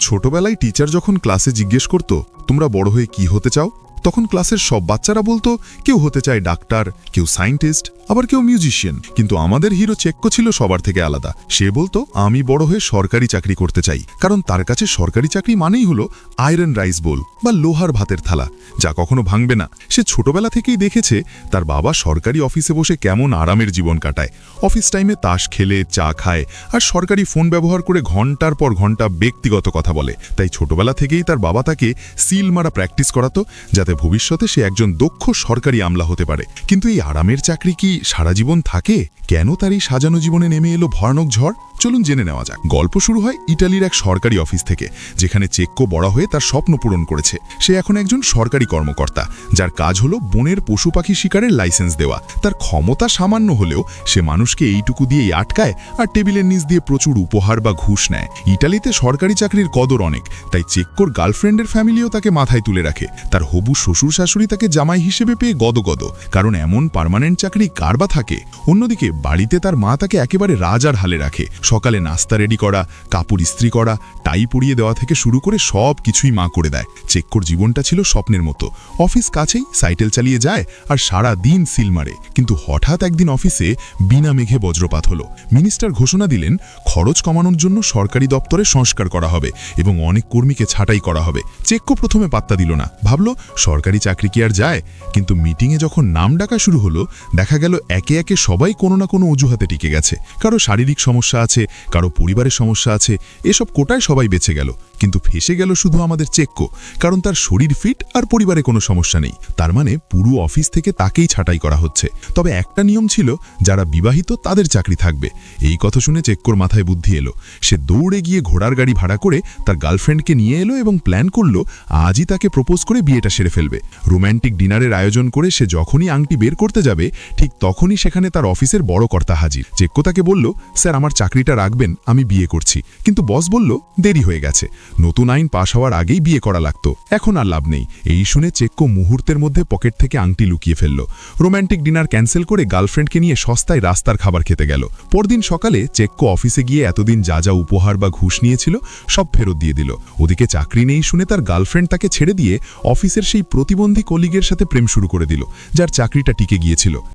ছোটবেলায় টিচার যখন ক্লাসে জিজ্ঞেস করত তোমরা বড় হয়ে কি হতে চাও, তখন ক্লাসের সব বাচ্চারা বলতো কেউ হতে চায় ডাক্তার, কেউ সায়েন্টিস্ট, আবার কেউ মিউজিশিয়ান। কিন্তু আমাদের হিরো চেক্কো ছিল সবার থেকে আলাদা। সে বলতো আমি বড় হয়ে সরকারি চাকরি করতে চাই, কারণ তার কাছে সরকারি চাকরি মানেই হলো আয়রন রাইস বোল বা লোহার ভাতের থালা, যা কখনো ভাঙবে না। সে ছোটবেলা থেকেই দেখেছে তার বাবা সরকারি অফিসে বসে কেমন আরামের জীবন কাটায়। অফিস টাইমে তাস খেলে, চা খায়, আর সরকারি ফোন ব্যবহার করে ঘন্টার পর ঘন্টা ব্যক্তিগত কথা বলে। তাই ছোটবেলা থেকেই তার বাবা তাকে সিল মারা প্র্যাকটিস করাতো, যাতে ভবিষ্যতে সে একজন দক্ষ সরকারি আমলা হতে পারে। কিন্তু এই আরামের চাকরি কি সারা জীবন থাকে? কেন তার এই সাজানো জীবনে নেমে এলো ভয়ানক ঝড়? চলুন জেনে নেওয়া যাক। গল্প শুরু হয় ইটালির এক সরকারি অফিস থেকে, যেখানে চেক্কো বড় হয়ে তার স্বপ্ন পূরণ করেছে। সে এখন একজন সরকারি কর্মকর্তা, যার কাজ হলো বনের পশু পাখি শিকারের লাইসেন্স দেওয়া। তার ক্ষমতা সামান্য হলেও সে মানুষকে এইটুকু দিয়েই আটকায় আর টেবিলের নিচ দিয়ে প্রচুর উপহার বা ঘুষ নেয়। ইটালিতে সরকারি চাকরির কদর অনেক, তাই চেক্কোর গার্লফ্রেন্ডের ফ্যামিলিও তাকে মাথায় তুলে রাখে। তার হবু শ্বশুর শাশুড়ি তাকে জামাই হিসেবে পেয়ে গদগদ, কারণ এমন পার্মানেন্ট চাকরি কার বা থাকে। অন্যদিকে বাড়িতে তার মা তাকে একেবারে রাজার হালে রাখে। সকালে নাস্তা রেডি করা, কাপড় ইস্ত্রি করা, টাই পরিয়ে দেওয়া থেকে শুরু করে সব কিছুই মা করে দেয়। চেক্কোর জীবনটা ছিল স্বপ্নের মতো। অফিস কাছেই, সাইকেল চালিয়ে যায় আর সারা দিন সিল মারে। কিন্তু হঠাৎ একদিন অফিসে বিনা মেঘে বজ্রপাত হলো। মিনিস্টার ঘোষণা দিলেন খরচ কমানোর জন্য সরকারি দপ্তরে সংস্কার করা হবে এবং অনেক কর্মীকে ছাঁটাই করা হবে। চেক্কো প্রথমে পাত্তা দিল না, ভাবল সরকারি চাকরি কি আর যায়। কিন্তু মিটিংয়ে যখন নাম ডাকা শুরু হলো, দেখা গেল একে একে সবাই কোনো না কোনো অজুহাতে টিকে গেছে। কারো শারীরিক সমস্যা আছে, কারো পরিবারের সমস্যা আছে, এসব কোটায় সবাই বেঁচে গেল। কিন্তু ফেসে গেল শুধু আমাদের চেক্কো, কারণ তার শরীর ফিট আর পরিবারে কোনো সমস্যা নেই। তার মানে পুরো অফিস থেকে তাকেই ছাঁটাই করা হচ্ছে। তবে একটা নিয়ম ছিল, যারা বিবাহিত তাদের চাকরি থাকবে। এই কথা শুনে চেক্কোর মাথায় বুদ্ধি এলো। সে দৌড়ে গিয়ে ঘোড়ার গাড়ি ভাড়া করে তার গার্লফ্রেন্ডকে নিয়ে এলো এবং প্ল্যান করলো আজই তাকে প্রপোজ করে বিয়েটা সেরে ফেলবে। রোম্যান্টিক ডিনারের আয়োজন করে সে যখনই আংটি বের করতে যাবে, ঠিক তখনই সেখানে তার অফিসের বড় কর্তা হাজির। চেক্কো তাকে বলল, স্যার আমার চাকরিটা রাখবেন, আমি বিয়ে করছি। কিন্তু বস বলল দেরি হয়ে গেছে, নতুন আইন পাশ হওয়ার আগেই বিয়ে করা লাগতো, এখন আর লাভ নেই। এই শুনে চেক্কো মুহূর্তের মধ্যে পকেট থেকে আংটি লুকিয়ে ফেলল। রোম্যান্টিক ডিনার ক্যান্সেল করে গার্লফ্রেন্ডকে নিয়ে সস্তায় রাস্তার খাবার খেতে গেল। পরদিন সকালে চেক্কো অফিসে গিয়ে এতদিন যা যা উপহার বা ঘুষ নিয়েছিল সব ফেরত দিয়ে দিল। ওদিকে চাকরি নেই শুনে তার গার্লফ্রেন্ড তাকে ছেড়ে দিয়ে অফিসের সেই প্রতিবন্ধী কলিগের সাথে প্রেম শুরু করে দিল, যার চাকরিটা টিকে গিয়েছিল।